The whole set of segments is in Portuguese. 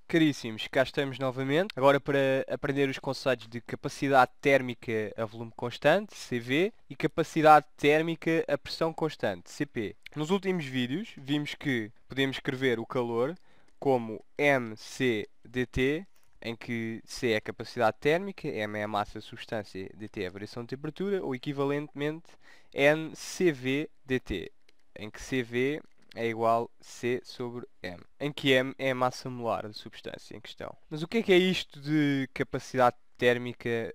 Caríssimos, cá estamos novamente, agora para aprender os conceitos de capacidade térmica a volume constante, CV, e capacidade térmica a pressão constante, CP. Nos últimos vídeos vimos que podemos escrever o calor como mc dt, em que C é a capacidade térmica, M é a massa da substância, dt é a variação de temperatura, ou equivalentemente nCV dt, em que CV é igual a C sobre M, em que M é a massa molar da substância em questão. Mas o que é isto de capacidade térmica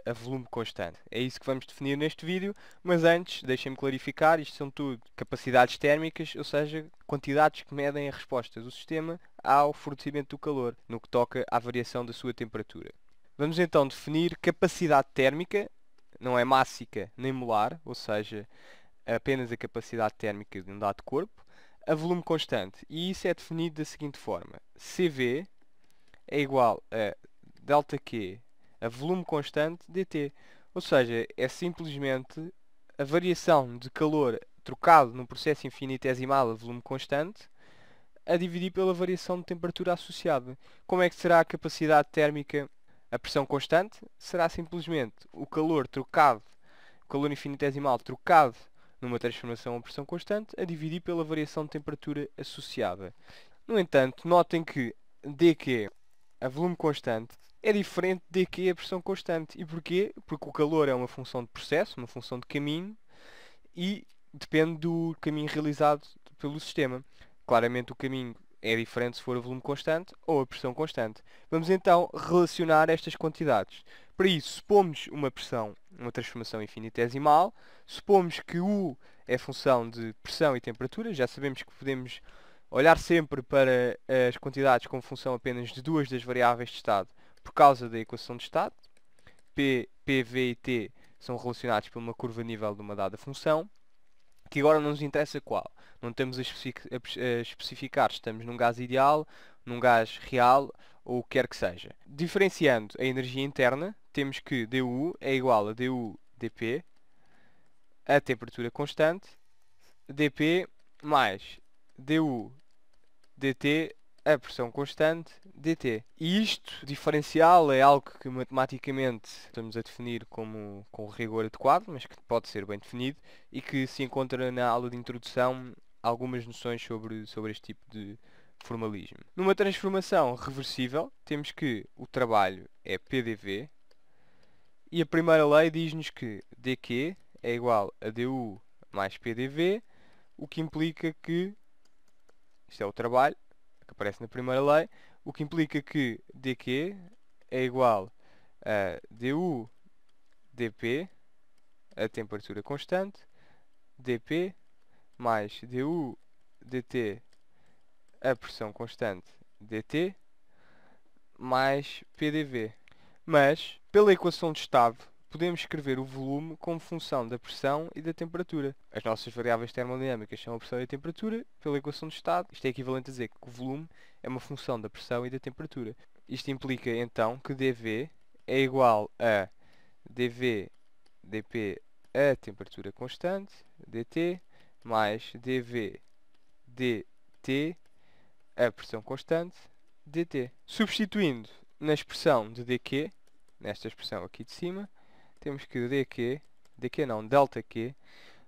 a volume constante? É isso que vamos definir neste vídeo, mas antes, deixem-me clarificar, isto são tudo capacidades térmicas, ou seja, quantidades que medem a resposta do sistema ao fornecimento do calor, no que toca à variação da sua temperatura. Vamos então definir capacidade térmica, não é mássica nem molar, ou seja, apenas a capacidade térmica de um dado corpo, a volume constante. E isso é definido da seguinte forma. CV é igual a ΔQ, a volume constante, dt. Ou seja, é simplesmente a variação de calor trocado num processo infinitesimal a volume constante a dividir pela variação de temperatura associada. Como é que será a capacidade térmica a pressão constante? Será simplesmente o calor trocado, o calor infinitesimal trocado numa transformação a pressão constante, a dividir pela variação de temperatura associada. No entanto, notem que dQ, a volume constante, é diferente de dQ, a pressão constante. E porquê? Porque o calor é uma função de processo, uma função de caminho, e depende do caminho realizado pelo sistema. Claramente o caminho é diferente se for a volume constante ou a pressão constante. Vamos então relacionar estas quantidades. Para isso, supomos uma pressão, uma transformação infinitesimal, supomos que U é função de pressão e temperatura, já sabemos que podemos olhar sempre para as quantidades como função apenas de duas das variáveis de estado por causa da equação de estado. P, V e T são relacionados por uma curva a nível de uma dada função, que agora não nos interessa qual. Não estamos a especificar se estamos num gás ideal, num gás real ou o que quer que seja. Diferenciando a energia interna, temos que dU é igual a dU dP, a temperatura constante, dP mais dU dt, a pressão constante, dt. E isto, diferencial, é algo que matematicamente estamos a definir como com rigor adequado, mas que pode ser bem definido e que se encontra na aula de introdução algumas noções sobre este tipo de formalismo. Numa transformação reversível, temos que o trabalho é PDV e a primeira lei diz-nos que dQ é igual a du mais PDV, o que implica que, isto é o trabalho que aparece na primeira lei, o que implica que dQ é igual a du dP, a temperatura constante, dP mais du dt, a pressão constante, dt, mais PDV. Mas, pela equação de estado, podemos escrever o volume como função da pressão e da temperatura. As nossas variáveis termodinâmicas são a pressão e a temperatura. Pela equação de estado, isto é equivalente a dizer que o volume é uma função da pressão e da temperatura. Isto implica, então, que dV é igual a dV dP, a temperatura constante, dt, mais dV dt, a pressão constante, dt. Substituindo na expressão de dq, nesta expressão aqui de cima, temos que dq não, ΔQ,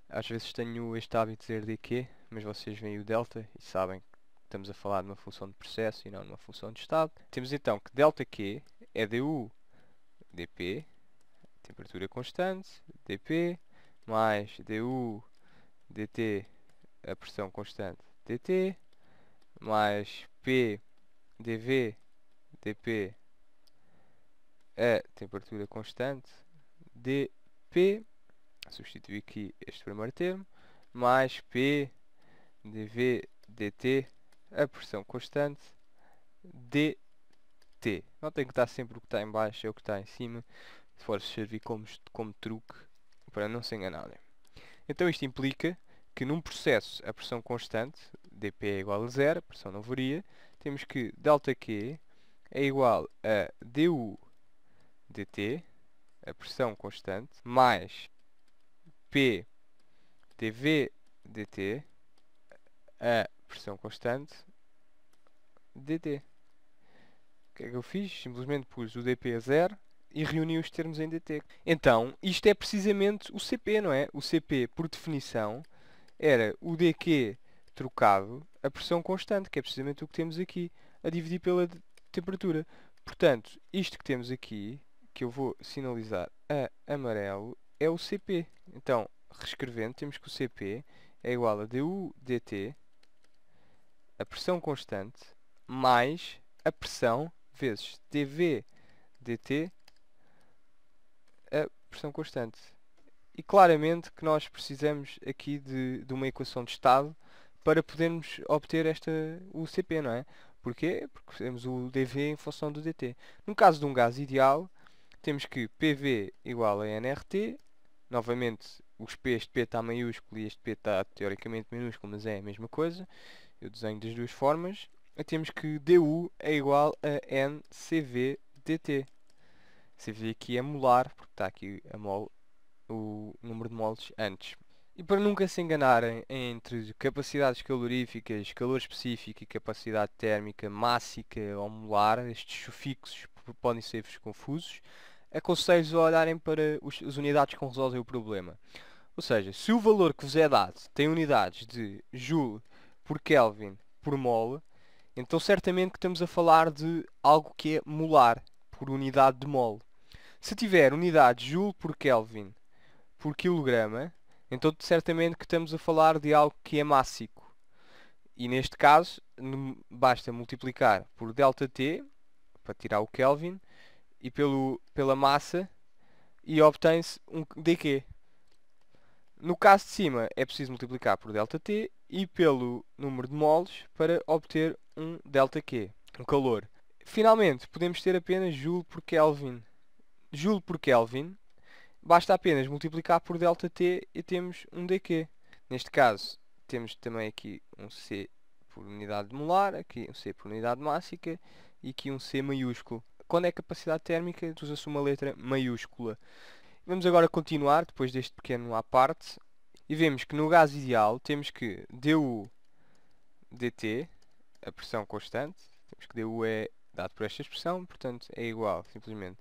às vezes tenho este hábito de dizer dq, mas vocês veem o delta e sabem que estamos a falar de uma função de processo e não de uma função de estado. Temos então que ΔQ é du dp, temperatura constante, dp, mais du dt, a pressão constante, dt, mais p dV dP, a temperatura constante, dP, substituir aqui este primeiro termo, mais P dV dt, a pressão constante, dt. Não tem que estar sempre o que está em baixo, é o que está em cima, se for servir como truque, para não se enganarem. Então isto implica que num processo a pressão constante, dP é igual a zero, a pressão não varia, temos que ΔQ é igual a du dt, a pressão constante, mais P dV dt, a pressão constante, dt. que é que eu fiz? Simplesmente pus o dp a 0 e reuni os termos em dt. Então, isto é precisamente o CP, não é? O CP, por definição, era o dq trocado a pressão constante, que é precisamente o que temos aqui, a dividir pela temperatura. Portanto, isto que temos aqui, que eu vou sinalizar a amarelo, é o CP. Então, reescrevendo, temos que o CP é igual a du dt, a pressão constante, mais a pressão vezes dv dt, a pressão constante. E claramente que nós precisamos aqui de uma equação de estado para podermos obter o CP, não é? Porquê? Porque temos o dV em função do dt. No caso de um gás ideal, temos que PV igual a nRT. Novamente, este P está maiúsculo e este P está teoricamente minúsculo, mas é a mesma coisa. Eu desenho das duas formas. E temos que du é igual a nCV dt. CV aqui é molar, porque está aqui a mol, o número de moles antes. E para nunca se enganarem entre capacidades caloríficas, calor específico e capacidade térmica mássica ou molar, estes sufixos podem ser-vos confusos, aconselho-vos a olharem para as unidades com que resolvem o problema. Ou seja, se o valor que vos é dado tem unidades de Joule por Kelvin por mole, então certamente que estamos a falar de algo que é molar por unidade de mole. Se tiver unidade Joule por Kelvin por quilograma, então certamente que estamos a falar de algo que é mássico. E neste caso, basta multiplicar por ΔT, para tirar o Kelvin, e pela massa, e obtém-se um dq. No caso de cima, é preciso multiplicar por ΔT e pelo número de moles para obter um ΔQ, um calor. Finalmente, podemos ter apenas Joule por Kelvin. Joule por Kelvin, basta apenas multiplicar por ΔT e temos um dq. Neste caso, temos também aqui um C por unidade molar, aqui um C por unidade mássica e aqui um C maiúsculo. Quando é capacidade térmica, usa-se uma letra maiúscula. Vamos agora continuar, depois deste pequeno à parte, e vemos que no gás ideal temos que du dt, a pressão constante, temos que du é dado por esta expressão, portanto é igual simplesmente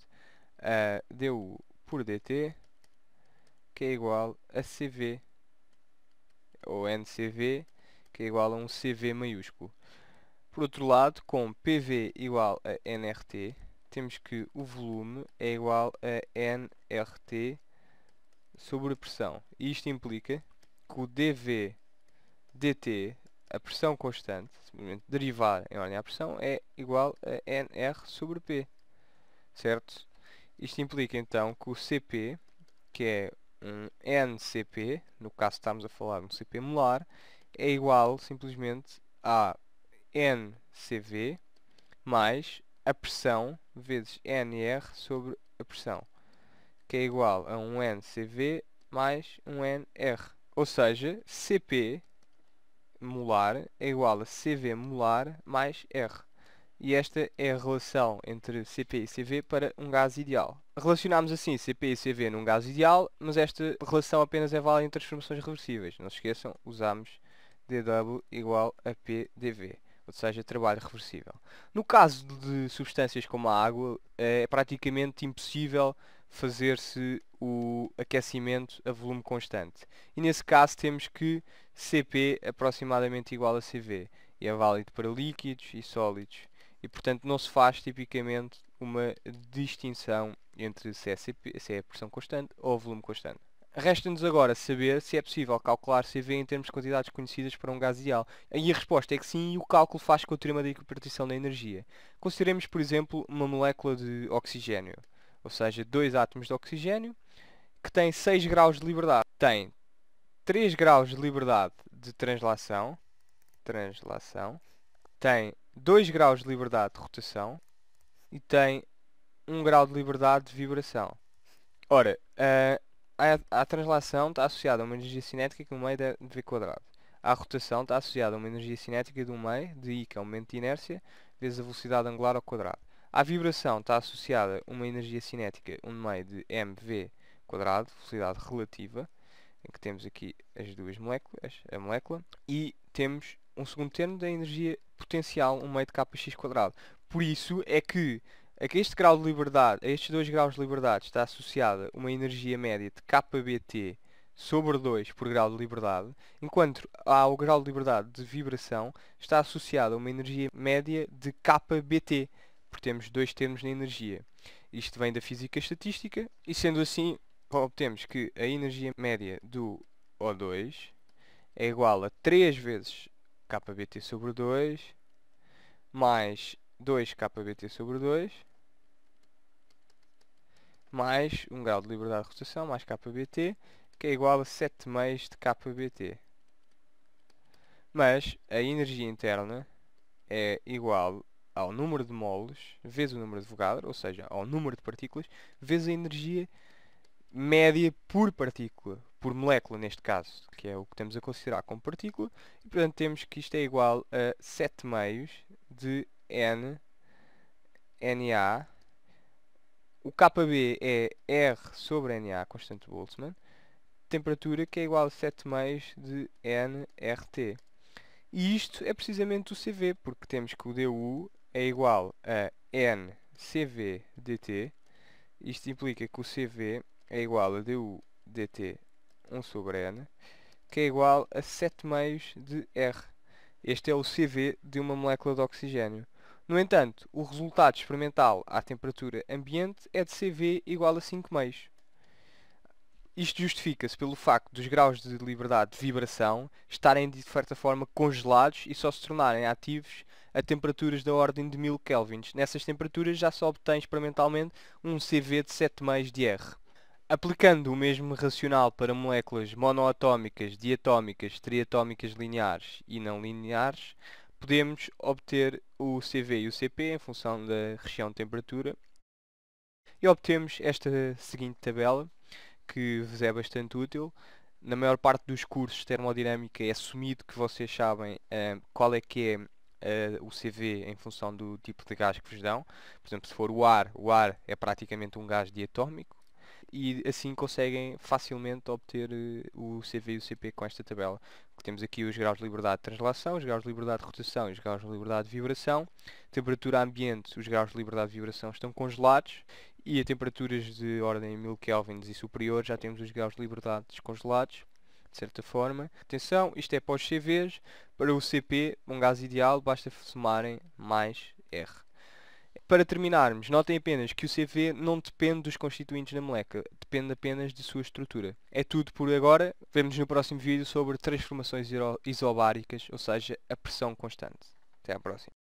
a du por dt, que é igual a CV, ou NCV, que é igual a um CV maiúsculo. Por outro lado, com PV igual a nRT, temos que o volume é igual a nRT sobre a pressão. E isto implica que o dV dt, a pressão constante, simplesmente derivar em ordem à pressão, é igual a nR sobre P. Certo? Isto implica então que o CP, que é um NCP, no caso estamos a falar de um CP molar, é igual simplesmente a NCV mais a pressão vezes NR sobre a pressão, que é igual a um NCV mais um NR. Ou seja, CP molar é igual a CV molar mais R. E esta é a relação entre CP e CV para um gás ideal. Relacionamos assim CP e CV num gás ideal, mas esta relação apenas é válida em transformações reversíveis. Não se esqueçam, usamos dW igual a PdV, ou seja, trabalho reversível. No caso de substâncias como a água, é praticamente impossível fazer-se o aquecimento a volume constante. E nesse caso temos que CP aproximadamente igual a CV. E é válido para líquidos e sólidos. E portanto não se faz tipicamente uma distinção entre se é, CP, se é pressão constante ou volume constante. Resta-nos agora saber se é possível calcular CV em termos de quantidades conhecidas para um gás ideal. E a resposta é que sim, e o cálculo faz com o teorema da equipartição da energia. Consideremos, por exemplo, uma molécula de oxigênio, ou seja, 2 átomos de oxigênio, que tem 6 graus de liberdade. Tem 3 graus de liberdade de translação, tem 2 graus de liberdade de rotação e tem 1 grau de liberdade de vibração. Ora, a translação está associada a uma energia cinética que no meio de V quadrado. A rotação está associada a uma energia cinética de 1 meio, de I, que é o momento de inércia, vezes a velocidade angular ao quadrado. A vibração está associada a uma energia cinética 1 meio de mv quadrado, velocidade relativa, em que temos aqui as duas moléculas, a molécula, e temos um segundo termo da energia potencial, 1 meio de kx². Por isso é que a este grau de liberdade, a estes 2 graus de liberdade, está associada uma energia média de kBt sobre 2 por grau de liberdade, enquanto ao grau de liberdade de vibração está associada uma energia média de kBt, porque temos 2 termos na energia. Isto vem da física estatística e, sendo assim, obtemos que a energia média do O2 é igual a 3 vezes kBt sobre 2 mais 2 kBt sobre 2 mais 1 grau de liberdade de rotação mais kBt, que é igual a 7 meios de kBt. Mas a energia interna é igual ao número de moles vezes o número de Avogadro, ou seja, ao número de partículas, vezes a energia média por partícula, por molécula neste caso, que é o que estamos a considerar como partícula, e portanto temos que isto é igual a 7 meios de Na. O Kb é R sobre Na, constante de Boltzmann, temperatura que é igual a 7 meios de nRT. E isto é precisamente o CV, porque temos que o du é igual a nCV dt. Isto implica que o CV é igual a du dt 1 sobre n, que é igual a 7 meios de R. Este é o CV de uma molécula de oxigênio. No entanto, o resultado experimental à temperatura ambiente é de CV igual a 5 meios. Isto justifica-se pelo facto dos graus de liberdade de vibração estarem de certa forma congelados e só se tornarem ativos a temperaturas da ordem de 1000 kelvins. Nessas temperaturas já se obtém experimentalmente um CV de 7 meios de R. Aplicando o mesmo racional para moléculas monoatómicas, diatómicas, triatómicas lineares e não lineares, podemos obter o CV e o CP em função da região de temperatura e obtemos esta seguinte tabela, que vos é bastante útil. Na maior parte dos cursos de termodinâmica é assumido que vocês sabem qual é que é o CV em função do tipo de gás que vos dão. Por exemplo, se for o ar é praticamente um gás diatómico e assim conseguem facilmente obter o CV e o CP com esta tabela. Temos aqui os graus de liberdade de translação, os graus de liberdade de rotação e os graus de liberdade de vibração. Temperatura ambiente, os graus de liberdade de vibração estão congelados e a temperaturas de ordem 1000 kelvins e superior já temos os graus de liberdade descongelados, de certa forma. Atenção, isto é para os CVs. Para o CP, um gás ideal, basta somarem mais R. Para terminarmos, notem apenas que o CV não depende dos constituintes da molécula, depende apenas de sua estrutura. É tudo por agora, vemo-nos no próximo vídeo sobre transformações isobáricas, ou seja, a pressão constante. Até à próxima.